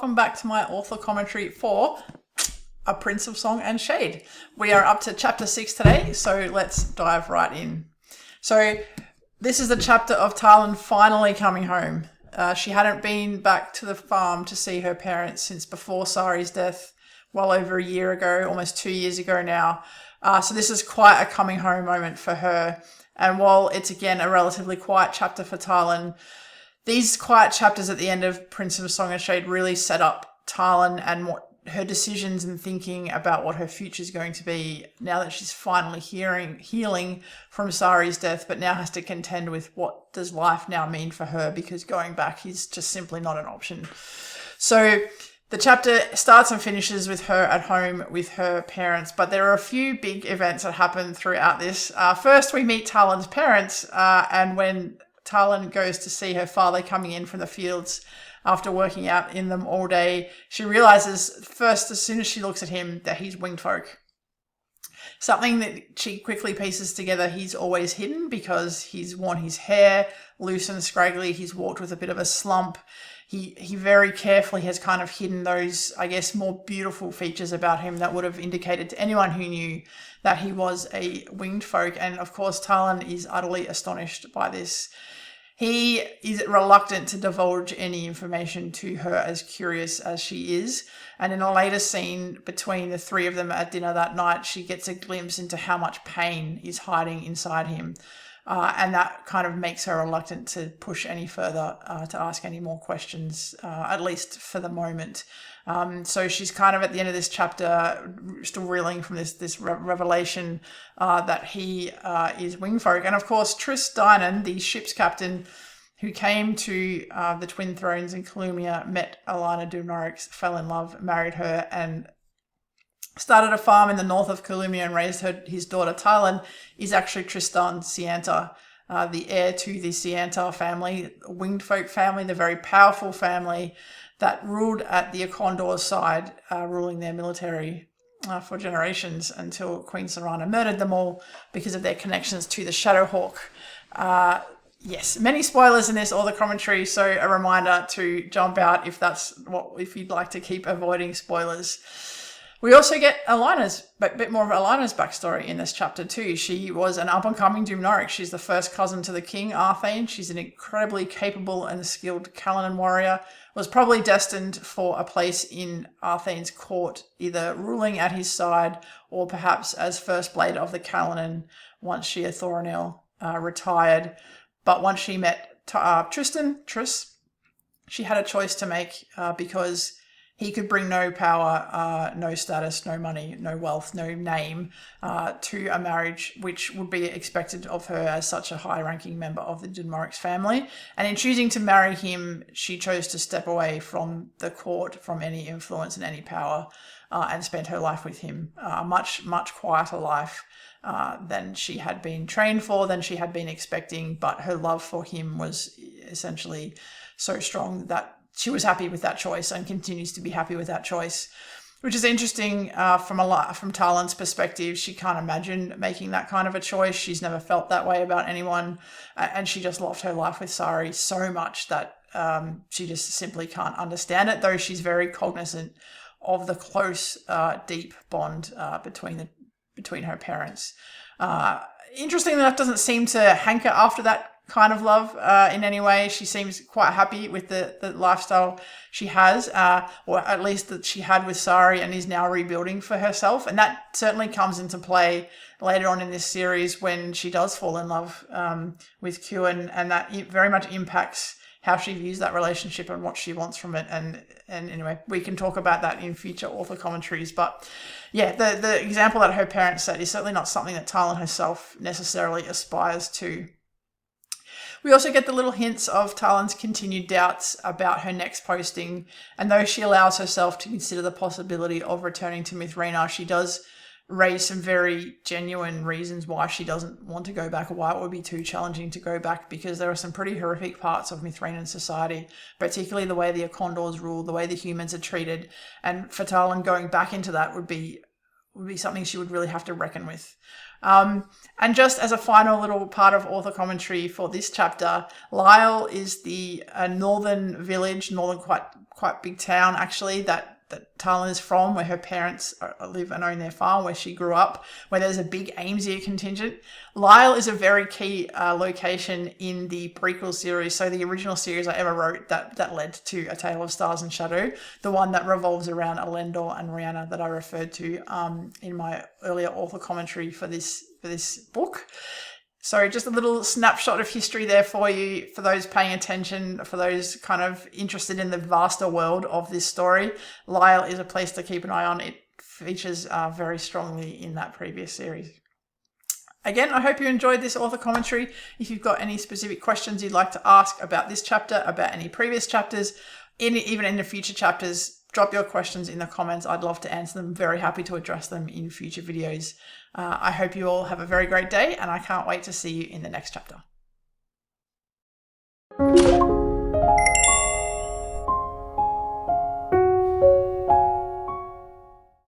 welcome back to my author commentary for A Prince of Song and Shade. We are up to chapter 6 today, so let's dive right in. So this is the chapter of Talyn finally coming home. She hadn't been back to the farm to see her parents since before Sari's death, well over a year ago, almost 2 years ago now. So this is quite a coming home moment for her. And while it's again a relatively quiet chapter for Talyn, these quiet chapters at the end of Prince of Song and Shade really set up Talyn and what her decisions and thinking about what her future is going to be now that she's finally healing from Sari's death, but now has to contend with what does life now mean for her, because going back is just simply not an option. So the chapter starts and finishes with her at home with her parents, but there are a few big events that happen throughout this. First, we meet Talyn's parents, and when Talyn goes to see her father coming in from the fields after working out in them all day, she realizes first, as soon as she looks at him, that he's winged folk. Something that she quickly pieces together, he's always hidden because he's worn his hair loose and scraggly. He's walked with a bit of a slump. He very carefully has kind of hidden those, I guess, more beautiful features about him that would have indicated to anyone who knew that he was a winged folk. And of course, Talyn is utterly astonished by this. He is reluctant to divulge any information to her, as curious as she is. And in a later scene between the three of them at dinner that night, she gets a glimpse into how much pain is hiding inside him. And that kind of makes her reluctant to push any further, to ask any more questions, at least for the moment. So she's kind of at the end of this chapter still reeling from this revelation that he is wingfolk. And of course, Tris Dynan, the ship's captain who came to the Twin Thrones in Columbia, met Alyna Dumnorix, fell in love, married her, and started a farm in the north of Columbia and raised his daughter Talyn, is actually Tristan Sianta, the heir to the Sianta family, winged folk family, the very powerful family that ruled at the Condor's side, ruling their military for generations until Queen Serana murdered them all because of their connections to the Shadowhawk. Yes, many spoilers in this author commentary, so a reminder to jump out if you'd like to keep avoiding spoilers. We also get a bit more of Alyna's backstory in this chapter too. She was an up-and-coming Dumnorix. She's the first cousin to the king, Arthane. She's an incredibly capable and skilled Caledon warrior. Was probably destined for a place in Arthane's court, either ruling at his side or perhaps as First Blade of the Caledon once Shir Thoranil retired. But once she met Tris, she had a choice to make because he could bring no power, no status, no money, no wealth, no name to a marriage which would be expected of her as such a high-ranking member of the Dumnorix family. And in choosing to marry him, she chose to step away from the court, from any influence and any power, and spent her life with him. A much, much quieter life than she had been trained for, than she had been expecting, but her love for him was essentially so strong that she was happy with that choice and continues to be happy with that choice, which is interesting from Talyn's perspective. She can't imagine making that kind of a choice. She's never felt that way about anyone, and she just loved her life with Sari so much that she just simply can't understand it, though she's very cognizant of the close, deep bond between her parents. Interestingly enough, doesn't seem to hanker after that kind of love in any way. She seems quite happy with the lifestyle she has, or at least that she had with Sari, and is now rebuilding for herself. And that certainly comes into play later on in this series when she does fall in love with Kewin, and that very much impacts how she views that relationship and what she wants from it. And anyway, we can talk about that in future author commentaries. But yeah, the example that her parents set is certainly not something that Talyn herself necessarily aspires to. We also get the little hints of Talyn's continued doubts about her next posting, and though she allows herself to consider the possibility of returning to Mithranar, she does raise some very genuine reasons why she doesn't want to go back, or why it would be too challenging to go back, because there are some pretty horrific parts of Mithranan society, particularly the way the Condors rule, the way the humans are treated, and for Talyn, going back into that would be something she would really have to reckon with. And just as a final little part of author commentary for this chapter, Lyle is the northern quite big town actually that Talyn is from, where her parents live and own their farm, where she grew up, where there's a big Aimsia contingent. Lyle is a very key location in the prequel series, so the original series I ever wrote that led to A Tale of Stars and Shadow, the one that revolves around Elendor and Rhianna that I referred to in my earlier author commentary for this book. So just a little snapshot of history there for you, for those paying attention, for those kind of interested in the vaster world of this story. Lyle is a place to keep an eye on. It features very strongly in that previous series. Again, I hope you enjoyed this author commentary. If you've got any specific questions you'd like to ask about this chapter, about any previous chapters, even in the future chapters, drop your questions in the comments. I'd love to answer them. Very happy to address them in future videos. I hope you all have a very great day, and I can't wait to see you in the next chapter.